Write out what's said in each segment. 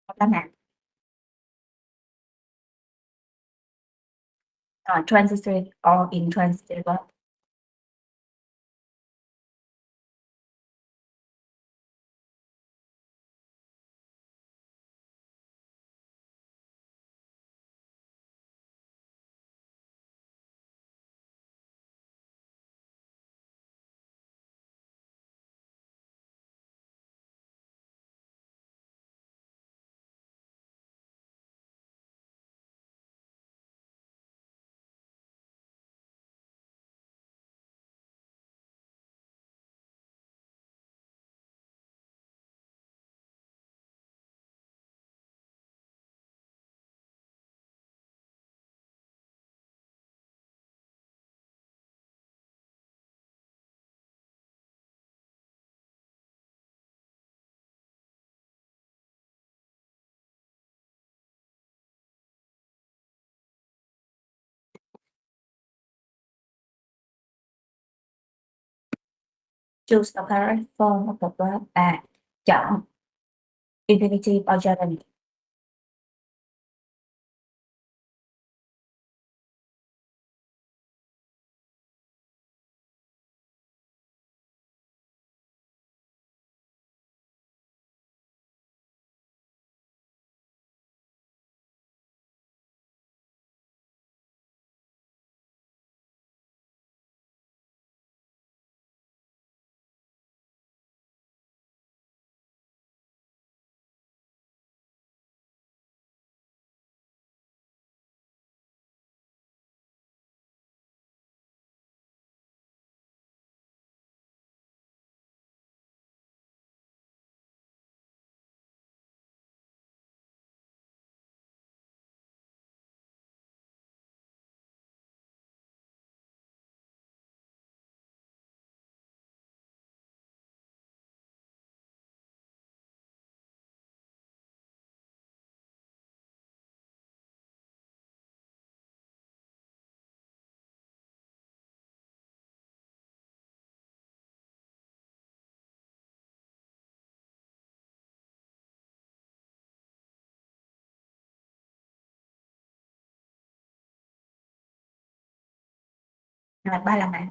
Đáp án. Transitive or intransitive verb. Choose the correct form of the verb. Chọn infinitive or gerund. Rồi, 3 lần ạ.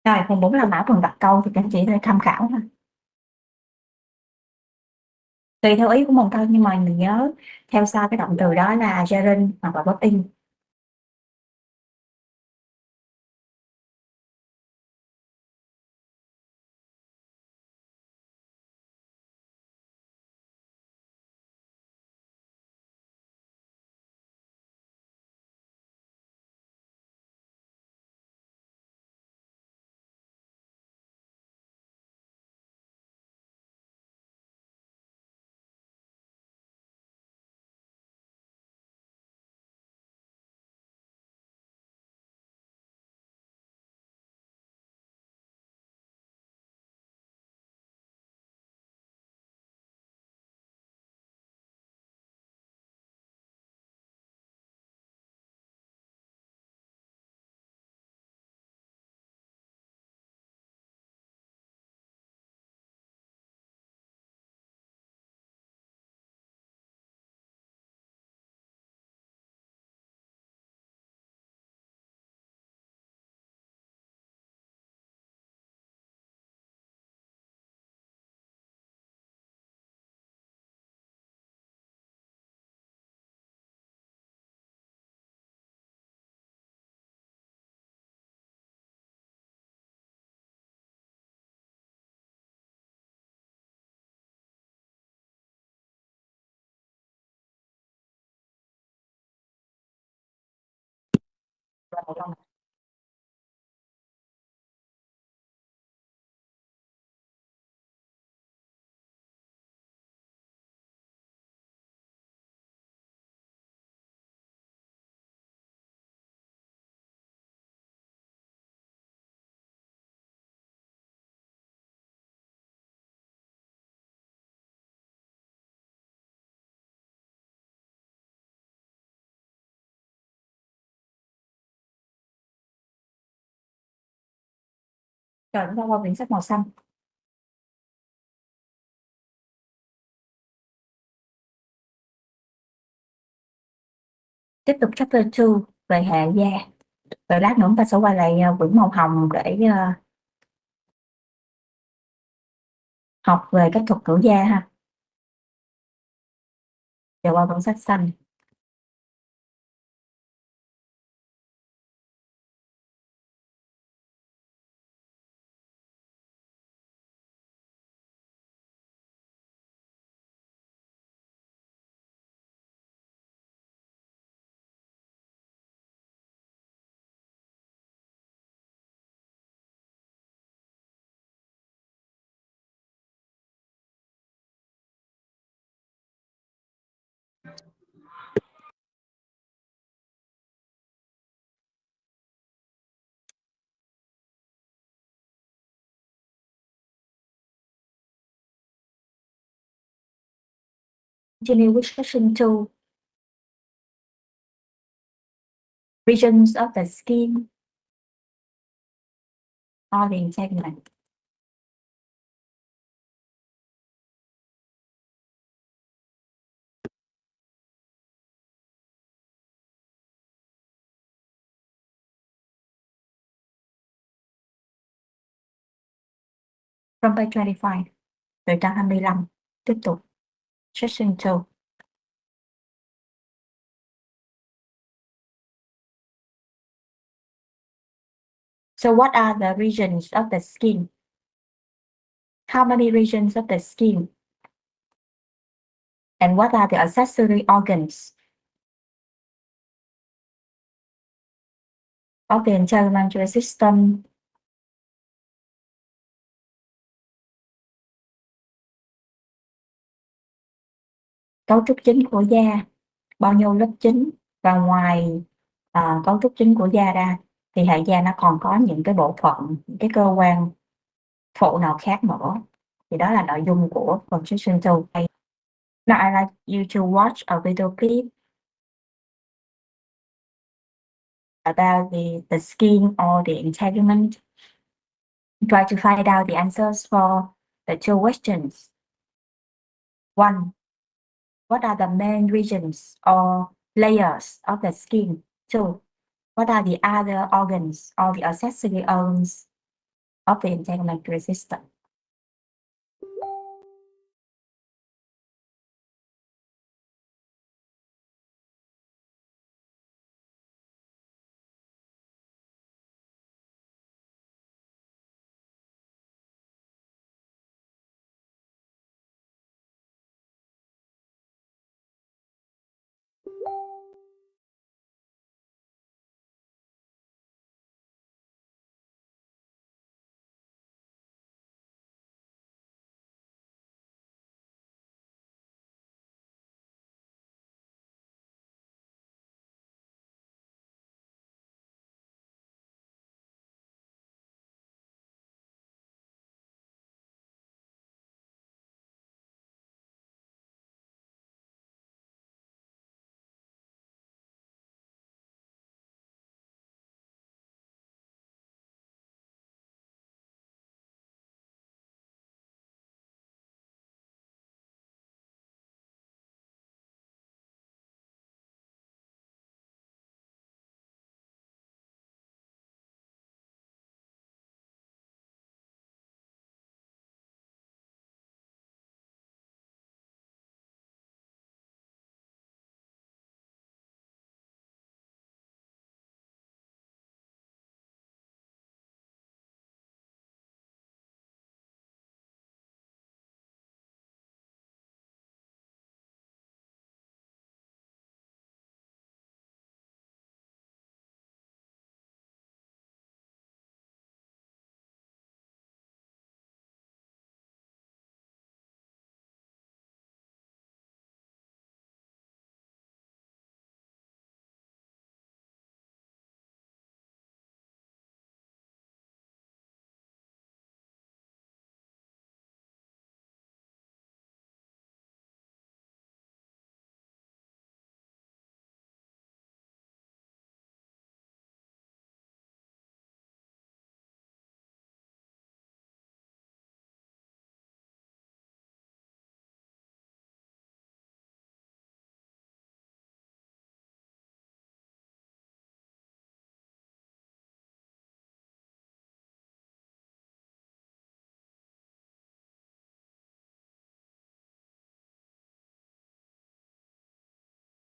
Rồi, phần 4 là mã phần đặt câu thì các anh chị nên tham khảo ha. Tùy theo ý của một câu nhưng mà mình nhớ theo sau cái động từ đó là gerund hoặc là verb in. là một lần. Rồi chúng ta qua quyển sách màu xanh. Tiếp tục chapter 2 về hệ da. Rồi lát nữa chúng ta sẽ quay lại quyển màu hồng để học về các thuật ngữ da ha. Giờ qua quyển sách xanh. Continue with section 2. Regions of the skin or the integument. From page 25, từ trang 25, tiếp tục. Section 2. So what are the regions of the skin? How many regions of the skin? And what are the accessory organs of the integumentary system? Cấu trúc chính của da, bao nhiêu lớp chính, và ngoài cấu trúc chính của da ra thì hệ da nó còn có những cái bộ phận, những cái cơ quan phụ nào khác nữa. Thì đó là nội dung của phần section 2. Now I'd like you to watch a video clip about the skin or the integument. Try to find out the answers for the two questions. 1. What are the main regions or layers of the skin? 2. What are the other organs or the accessory organs of the integumentary system?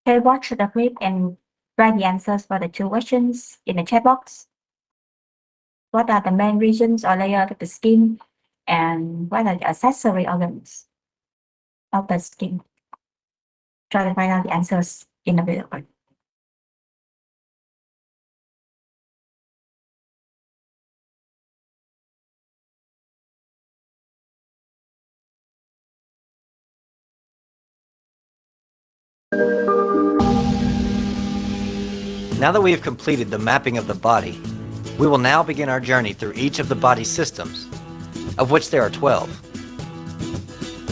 Okay, watch the clip and write the answers for the two questions in the chat box. What are the main regions or layers of the skin, and what are the accessory organs of the skin? Try to find out the answers in the video. Now that we have completed the mapping of the body, we will now begin our journey through each of the body systems, of which there are 12.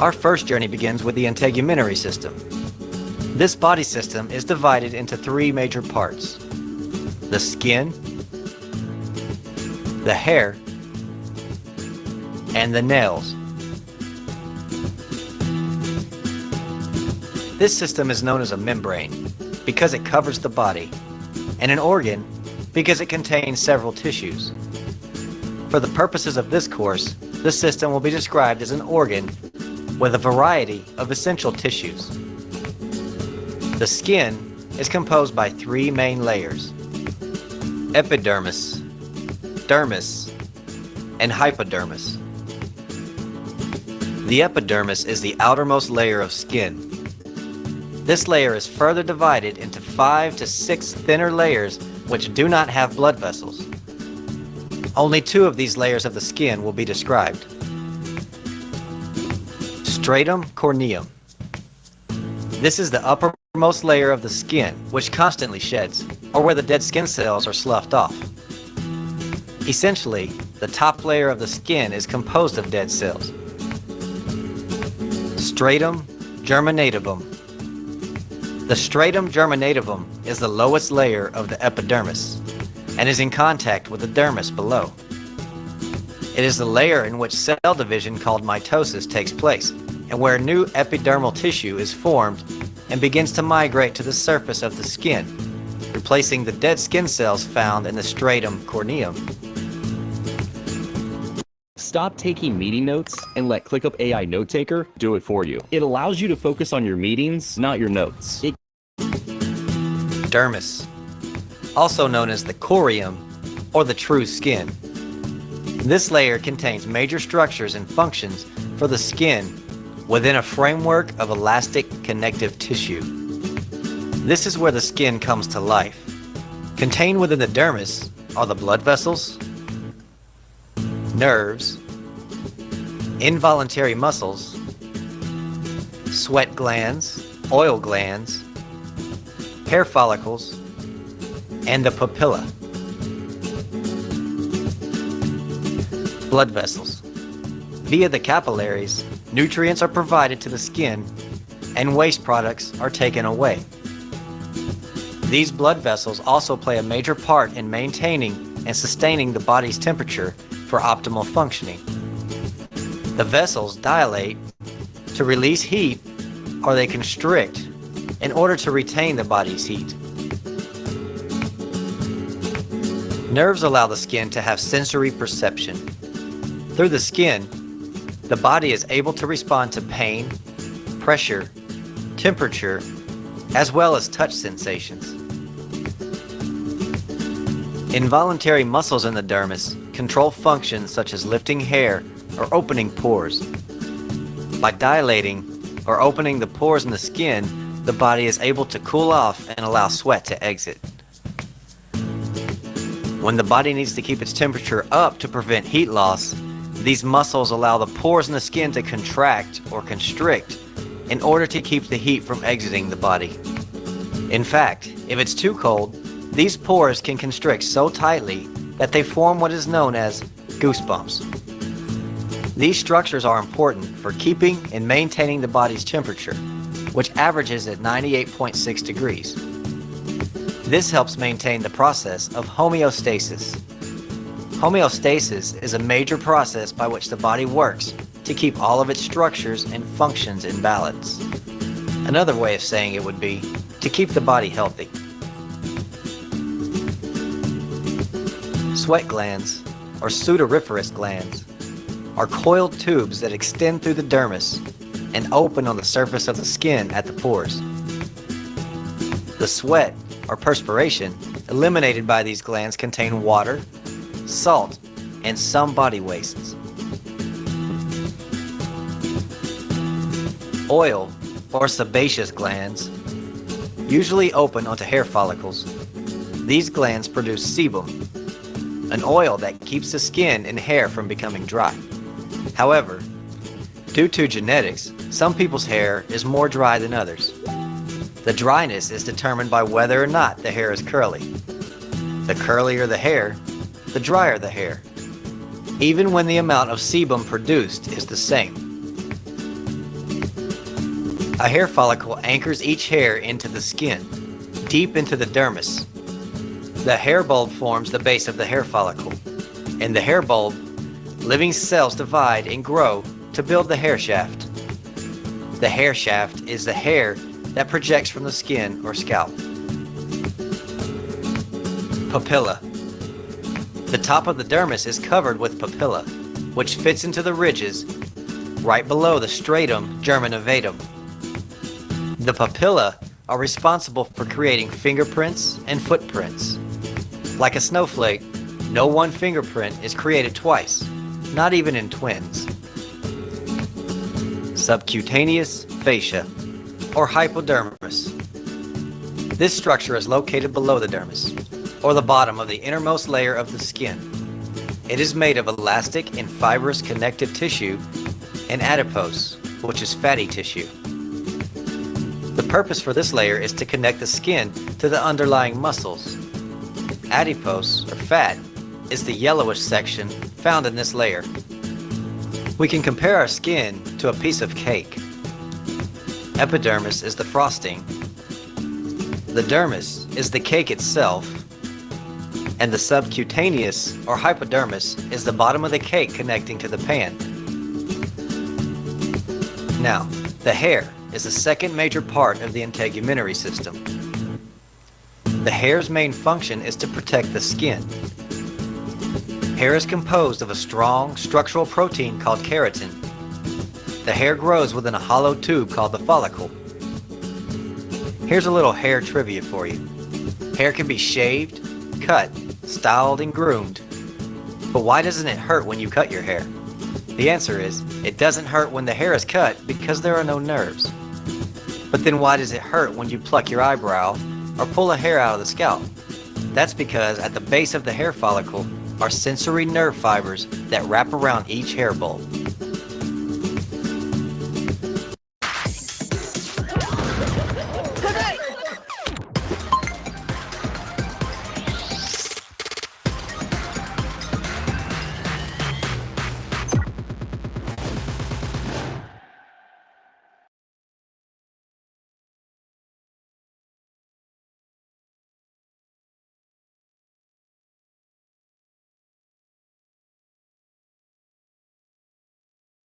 Our first journey begins with the integumentary system. This body system is divided into three major parts: the skin, the hair, and the nails. This system is known as a membrane because it covers the body, and an organ because it contains several tissues. For the purposes of this course, the system will be described as an organ with a variety of essential tissues. The skin is composed by three main layers: epidermis, dermis, and hypodermis. The epidermis is the outermost layer of skin. This layer is further divided into 5 to 6 thinner layers which do not have blood vessels. Only 2 of these layers of the skin will be described. Stratum corneum. This is the uppermost layer of the skin, which constantly sheds, or where the dead skin cells are sloughed off. Essentially, the top layer of the skin is composed of dead cells. Stratum germinativum. The stratum germinativum is the lowest layer of the epidermis and is in contact with the dermis below. It is the layer in which cell division called mitosis takes place, and where new epidermal tissue is formed and begins to migrate to the surface of the skin, replacing the dead skin cells found in the stratum corneum. Stop taking meeting notes and let ClickUp AI Note Taker do it for you. It allows you to focus on your meetings, not your notes. Dermis, also known as the corium or the true skin. This layer contains major structures and functions for the skin within a framework of elastic connective tissue. This is where the skin comes to life. Contained within the dermis are the blood vessels, nerves, involuntary muscles, sweat glands, oil glands, hair follicles, and the papilla. Blood vessels. Via the capillaries, nutrients are provided to the skin and waste products are taken away. These blood vessels also play a major part in maintaining and sustaining the body's temperature for optimal functioning. The vessels dilate to release heat, or they constrict in order to retain the body's heat. Nerves allow the skin to have sensory perception. Through the skin, the body is able to respond to pain, pressure, temperature, as well as touch sensations. Involuntary muscles in the dermis control functions such as lifting hair or opening pores. By dilating or opening the pores in the skin, the body is able to cool off and allow sweat to exit. When the body needs to keep its temperature up to prevent heat loss, these muscles allow the pores in the skin to contract or constrict in order to keep the heat from exiting the body. In fact, if it's too cold, these pores can constrict so tightly that they form what is known as goosebumps. These structures are important for keeping and maintaining the body's temperature, which averages at 98.6 degrees. This helps maintain the process of homeostasis. Homeostasis is a major process by which the body works to keep all of its structures and functions in balance. Another way of saying it would be to keep the body healthy. Sweat glands, or sudoriferous glands, are coiled tubes that extend through the dermis and open on the surface of the skin at the pores. The sweat, or perspiration, eliminated by these glands contain water, salt, and some body wastes. Oil, or sebaceous glands, usually open onto hair follicles. These glands produce sebum, an oil that keeps the skin and hair from becoming dry. However, due to genetics, some people's hair is more dry than others. The dryness is determined by whether or not the hair is curly. The curlier the hair, the drier the hair, even when the amount of sebum produced is the same. A hair follicle anchors each hair into the skin, deep into the dermis. The hair bulb forms the base of the hair follicle. In the hair bulb, living cells divide and grow to build the hair shaft. The hair shaft is the hair that projects from the skin or scalp. Papilla. The top of the dermis is covered with papilla, which fits into the ridges right below the stratum germinavatum. The papilla are responsible for creating fingerprints and footprints. Like a snowflake, no one fingerprint is created twice, not even in twins. Subcutaneous fascia, or hypodermis. This structure is located below the dermis, or the bottom of the innermost layer of the skin. It is made of elastic and fibrous connective tissue and adipose, which is fatty tissue. The purpose for this layer is to connect the skin to the underlying muscles. Adipose, or fat, is the yellowish section found in this layer. We can compare our skin to a piece of cake. Epidermis is the frosting. The dermis is the cake itself. And the subcutaneous, or hypodermis, is the bottom of the cake connecting to the pan. Now, the hair is the second major part of the integumentary system. The hair's main function is to protect the skin. Hair is composed of a strong structural protein called keratin. The hair grows within a hollow tube called the follicle. Here's a little hair trivia for you. Hair can be shaved, cut, styled, and groomed. But why doesn't it hurt when you cut your hair? The answer is, it doesn't hurt when the hair is cut because there are no nerves. But then why does it hurt when you pluck your eyebrow or pull a hair out of the scalp? That's because at the base of the hair follicle are sensory nerve fibers that wrap around each hair bulb.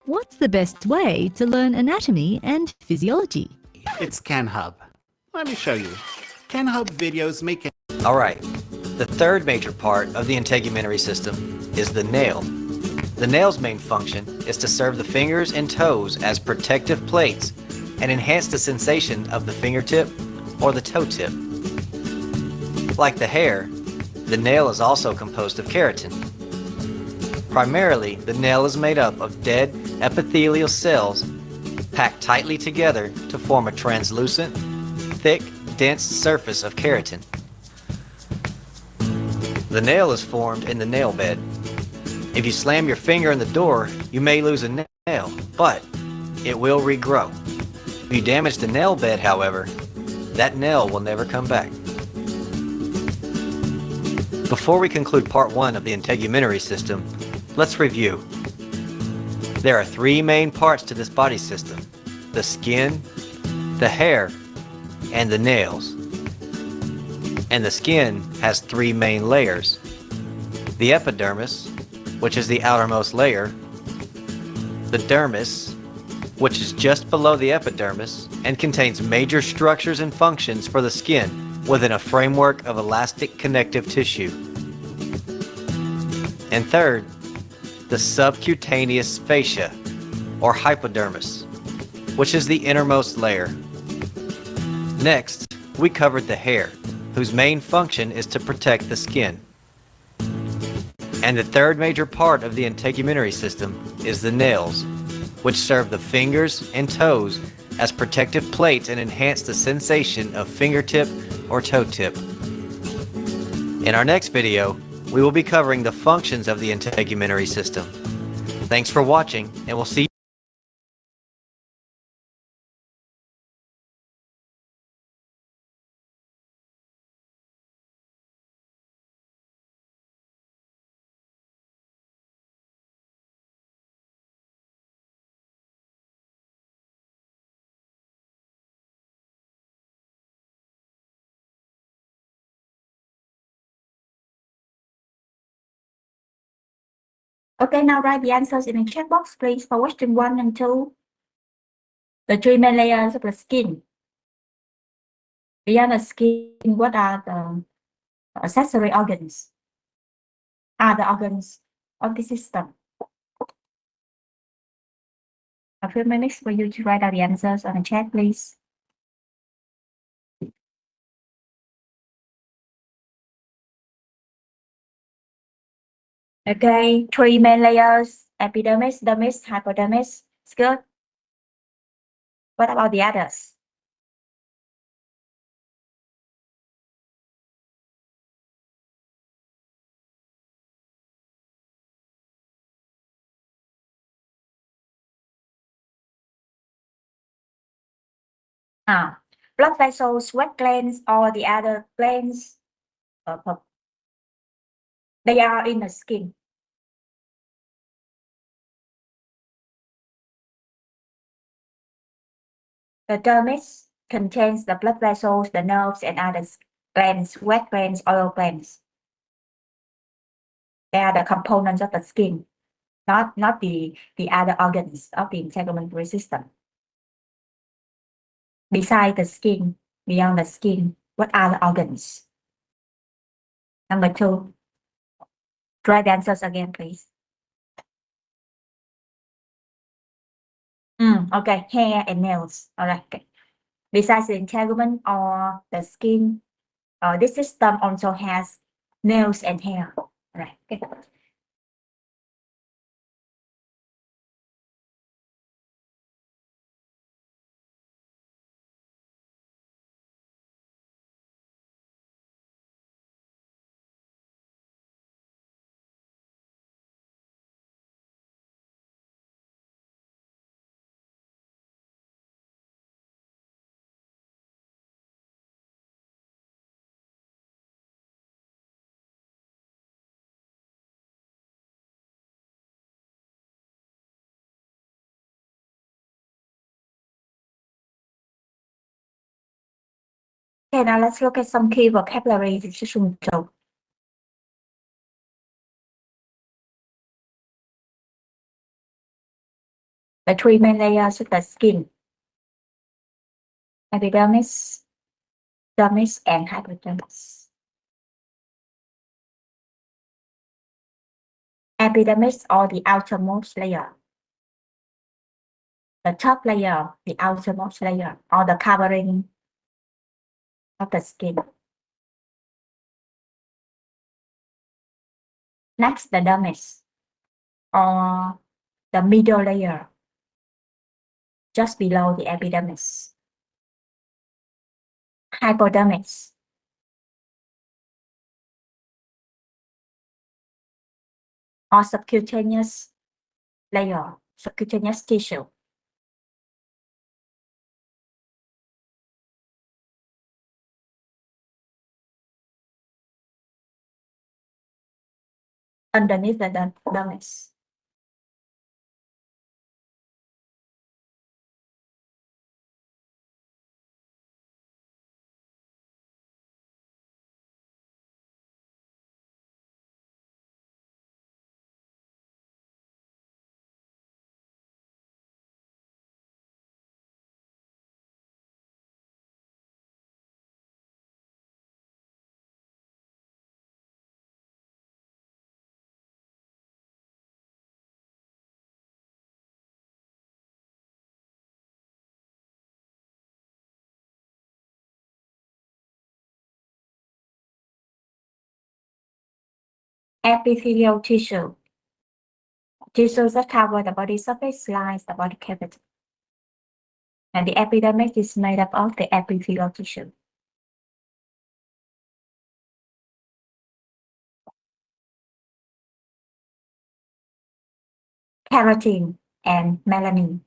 What's the best way to learn anatomy and physiology? It's CanHub. Let me show you. CanHub videos make it. All right, the third major part of the integumentary system is the nail. The nail's main function is to serve the fingers and toes as protective plates and enhance the sensation of the fingertip or the toe tip. Like the hair, the nail is also composed of keratin. Primarily, the nail is made up of dead epithelial cells packed tightly together to form a translucent, thick, dense surface of keratin. The nail is formed in the nail bed. If you slam your finger in the door, you may lose a nail, but it will regrow. If you damage the nail bed, however, that nail will never come back. Before we conclude part 1 of the integumentary system, let's review. There are 3 main parts to this body system: the skin, the hair, and the nails. And the skin has 3 main layers: the epidermis, which is the outermost layer, the dermis, which is just below the epidermis and contains major structures and functions for the skin within a framework of elastic connective tissue. And third, the subcutaneous fascia, or hypodermis, which is the innermost layer. Next, we covered the hair, whose main function is to protect the skin. And the third major part of the integumentary system is the nails, which serve the fingers and toes as protective plates and enhance the sensation of fingertip or toe tip. In our next video, we will be covering the functions of the integumentary system. Thanks for watching, and we'll see you. Okay, now write the answers in the chat box, please, for question 1 and 2. The 3 main layers of the skin. Beyond the skin, what are the accessory organs? Are the organs of the system? A few minutes for you to write out the answers on the chat, please. Okay, 3 main layers: epidermis, dermis, hypodermis. It's good. What about the others? Blood vessels, sweat glands, or the other glands, they are in the skin. The dermis contains the blood vessels, the nerves, and other glands, sweat glands, oil glands. They are the components of the skin, not the other organs of the integumentary system. Beside the skin, beyond the skin, what are the organs? Number 2. Try the answers again, please. Okay, hair and nails. All right. Okay. Besides the integument or the skin, this system also has nails and hair. All right. Okay. Okay, now let's look at some key vocabulary in section 2. The 3 main layers of the skin: epidermis, dermis, and hypodermis. Epidermis, or the outermost layer. The top layer, the outermost layer, or the covering of the skin. Next, the dermis, or the middle layer, just below the epidermis. Hypodermis, or subcutaneous layer, subcutaneous tissue. Underneath the dermis. Epithelial tissue. Tissues that cover the body surface lines the body cavity. And the epidermis is made up of the epithelial tissue. Keratin and melanin.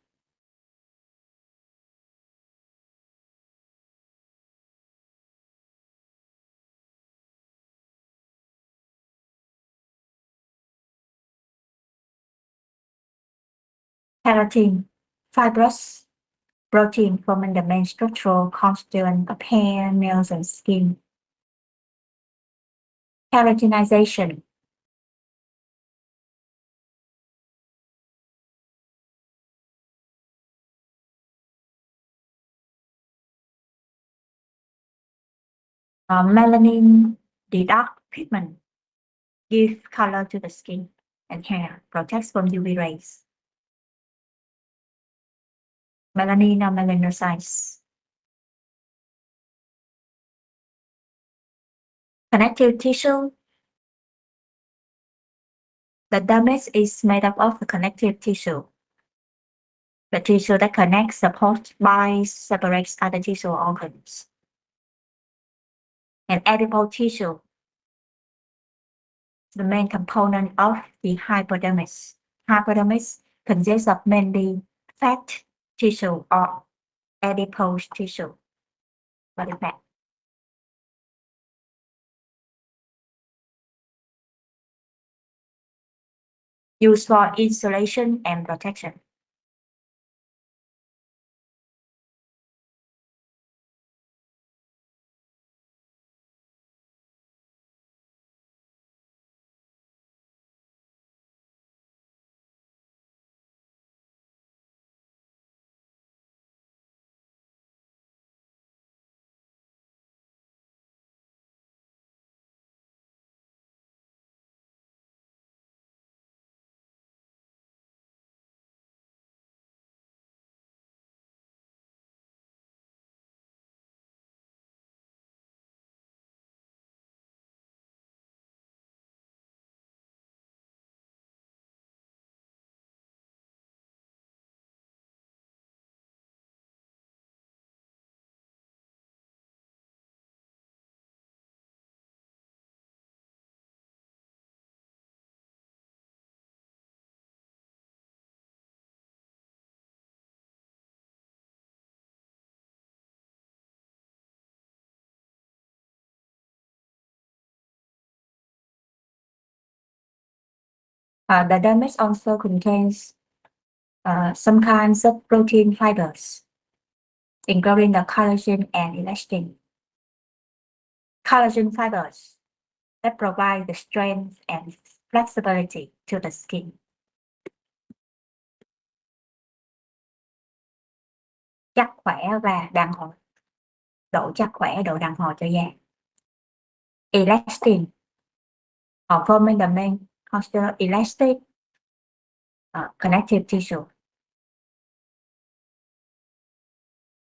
Keratin, fibrous protein forming the main structural constituent of hair, nails, and skin. Keratinization. Melanin, the dark pigment, gives color to the skin and hair, protects from UV rays. Melanin or melanocytes. Connective tissue. The dermis is made up of the connective tissue. The tissue that connects, supports, binds, separates other tissue organs. And adipose tissue, the main component of the hypodermis. Hypodermis consists of mainly fat tissue or adipose tissue, body fat. Used for insulation and protection. The dermis also contains some kinds of protein fibers, including the collagen and elastin. Collagen fibers that provide the strength and flexibility to the skin. Chắc khỏe và đàn hồi. Độ chắc khỏe, độ đàn hồi cho da. Elastin, forming the main constituent elastic connective tissue.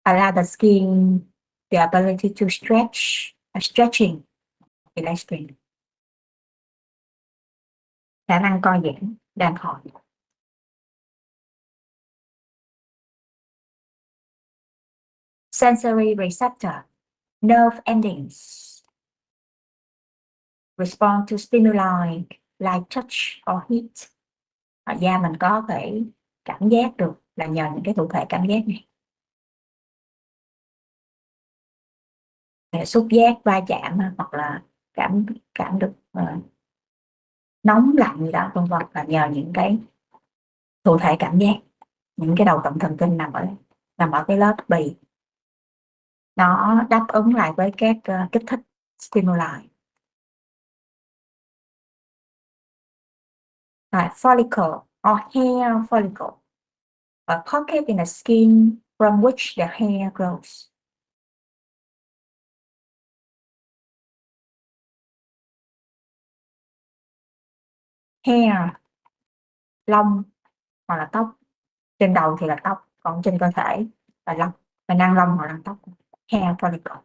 Allow the skin the ability to stretching elastin. Khả năng co giãn, đàn hồi. Sensory receptor, nerve endings, respond to stimuli like touch or heat. Da mình có thể cảm giác được là nhờ những cái thụ thể cảm giác này. Để xúc giác, va chạm hoặc là cảm được nóng lạnh gì đó, vân vân, là nhờ những cái thụ thể cảm giác, những cái đầu tổng thần kinh nằm ở cái lớp bì. Nó đáp ứng lại với các kích thích stimuli. Follicle or hair follicle, a pocket in the skin from which the hair grows. Hair, lông hoặc là tóc. Trên đầu thì là tóc, còn trên cơ thể là lông, là nang lông hoặc là tóc. Hair follicle.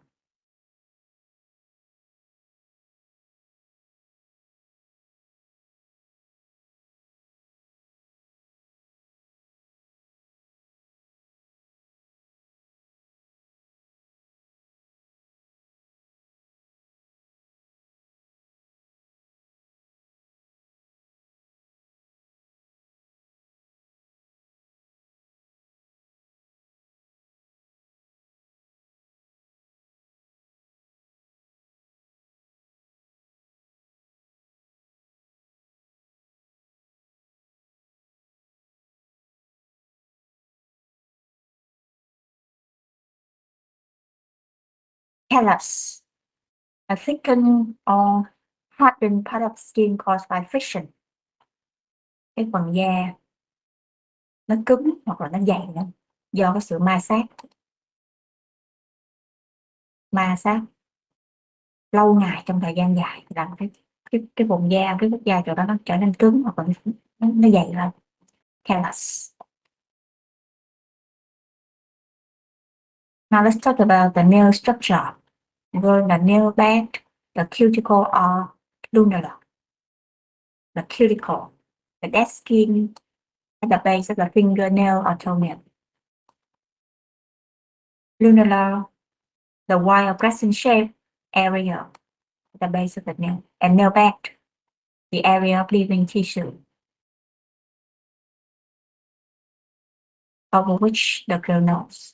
callus, a thickened or hardened part of skin caused by friction. Cái phần da nó cứng hoặc là nó dày lên do cái sự ma sát lâu ngày trong thời gian dài làm cái vùng da, cái lớp da chỗ đó nó trở nên cứng hoặc là nó dày lên. Callus. Now let's talk about the nail structure. Where the nail bed, the cuticle or lunar. The cuticle, the dead skin at the base of the fingernail or toenail. Lunar, the wide crescent shape area at the base of the nail, and nail bed, the area of living tissue over which the girl knows.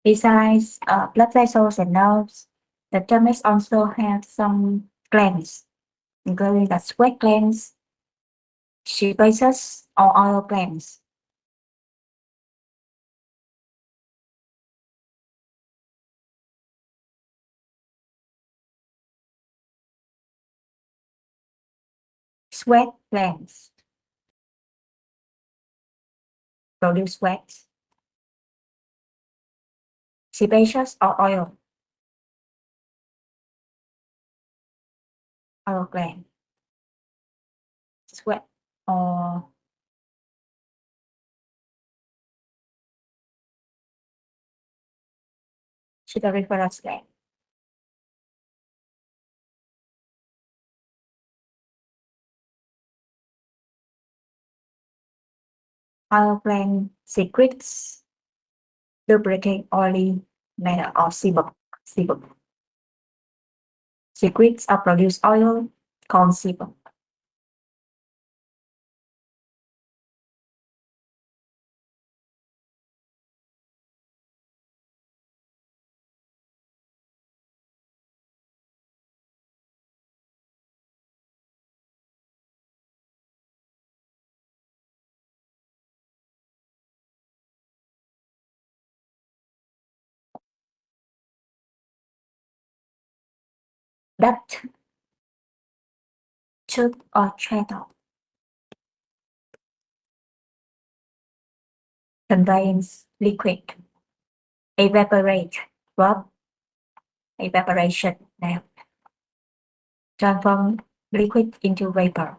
Besides blood vessels and nerves, the dermis also have some glands, including the sweat glands, sebaceous or oil glands. Sweat glands produce sweat. Sebaceous or oil gland, sweat or sudoriferous gland. Oil gland secretes lubricant oily matter or sebum. Secretes or produce oil called sebum. Duct, tube or channel conveys liquid, evaporate, drop, evaporation, now transform liquid into vapor.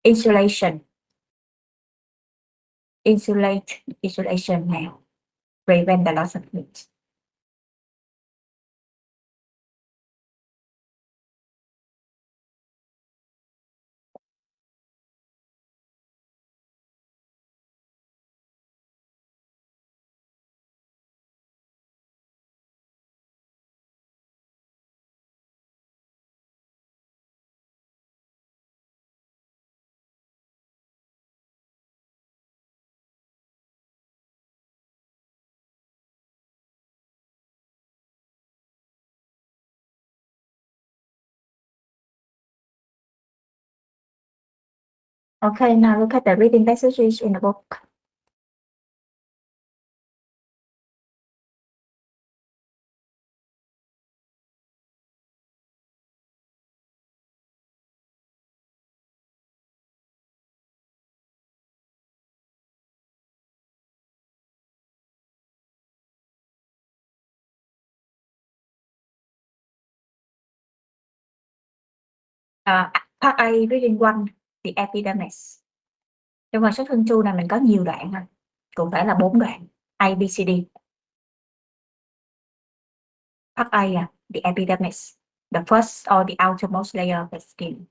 Insulation, insulation now, prevent the loss of heat. Okay, now look at the reading passages in the book. Part A, reading 1, the epidermis. Trong phần sách Hương Chu này mình có nhiều đoạn ha, cụ thể là 4 đoạn, A, B, C, D. Part A, the epidermis, the first or the outermost layer of the skin.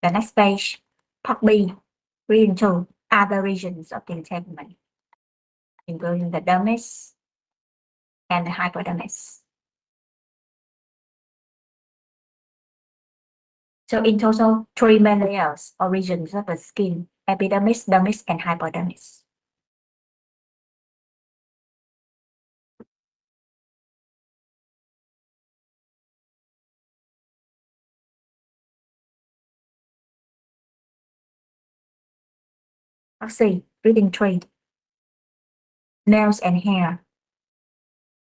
The next page, Part B, reading 2, other regions of the integument, including the dermis and the hypodermis. So in total, 3 main layers or regions of the skin: epidermis, dermis, and hypodermis. Part C, reading 3, nails and hair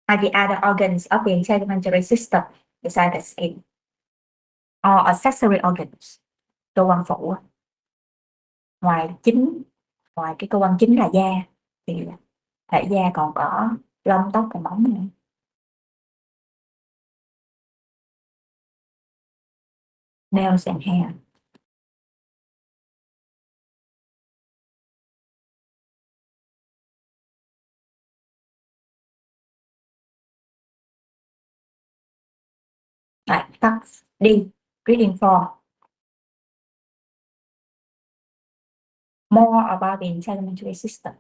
are the other organs of the integumentary system beside the skin, or accessory organs, cơ quan phụ. Ngoài cái cơ quan chính là da, thì thể da còn có lông, tóc và móng nữa. Nails and hair. Right, part D, reading 4. More about the integumentary system.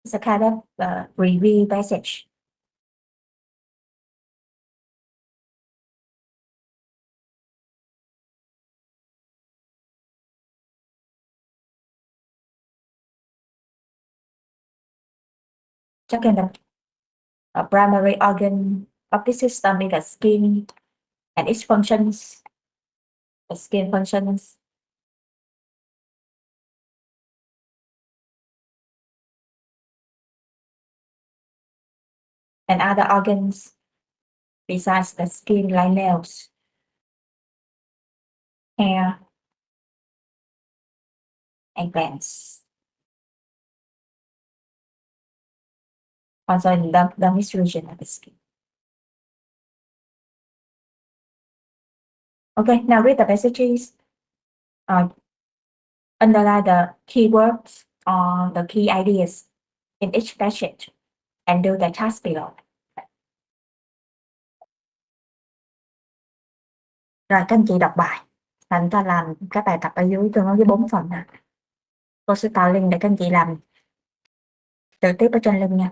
It's a kind of review passage. Second, a primary organ of the system is the skin and its functions. The skin functions. And other organs besides the skin, like nails, hair, and glands. Also in the dermis region of the skin. Okay, now read the passages. Underline the keywords or the key ideas in each passage and do the task below. Rồi các anh chị đọc bài và chúng ta làm các bài tập ở dưới tương ứng với 4 phần nè. Cô sẽ tạo link để các anh chị làm trực tiếp ở trên link nha.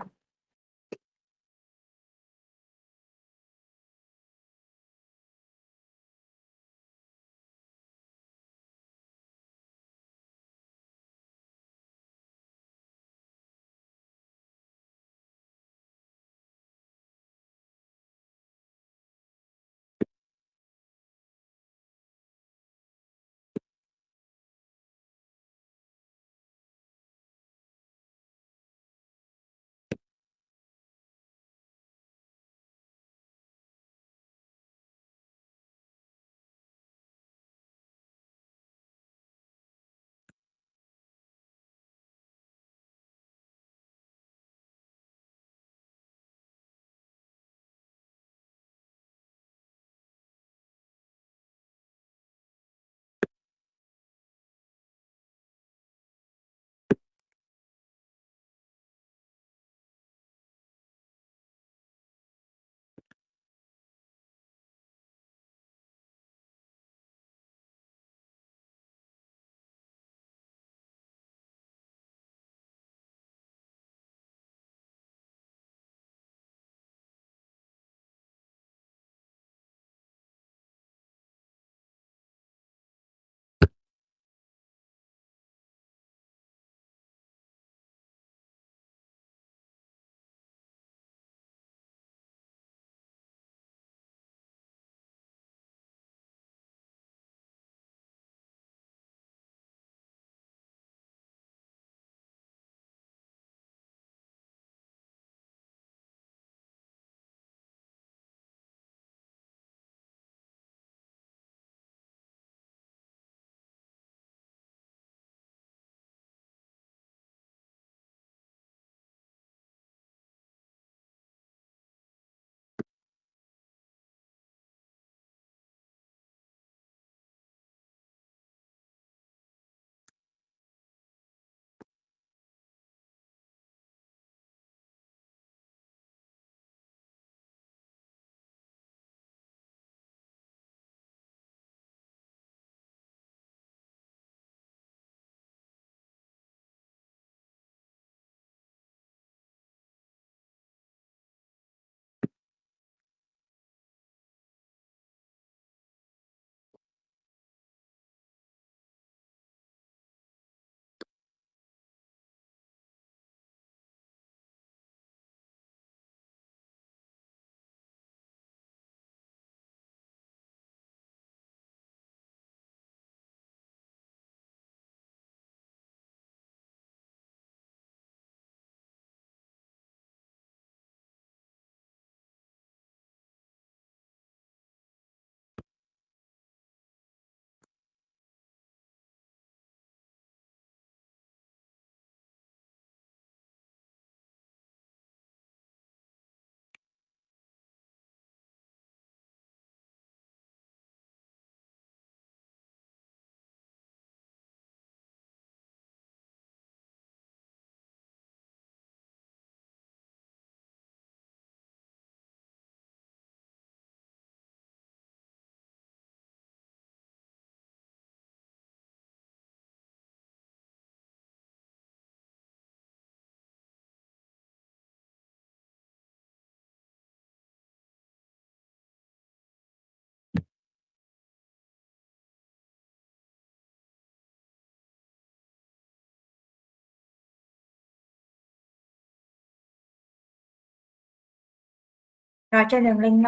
Rồi trên đường link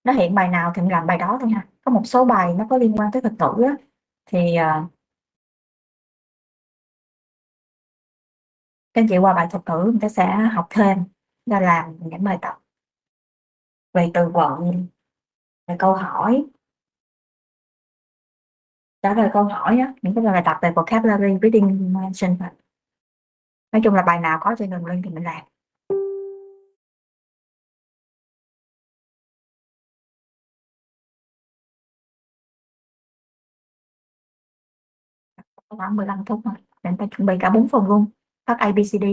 nó hiện bài nào thì mình làm bài đó thôi ha. Có một số bài nó có liên quan tới thuật ngữ á, thì, các anh chị qua bài thuật ngữ người ta sẽ học thêm, ra làm những bài tập về từ vựng, về câu hỏi, trả lời câu hỏi á, những cái bài tập về vocabulary, reading comprehension. Nói chung là bài nào có trên đường link thì mình làm. Khoảng 15 phút thôi, để ta chuẩn bị cả 4 phần luôn, phát ABCD.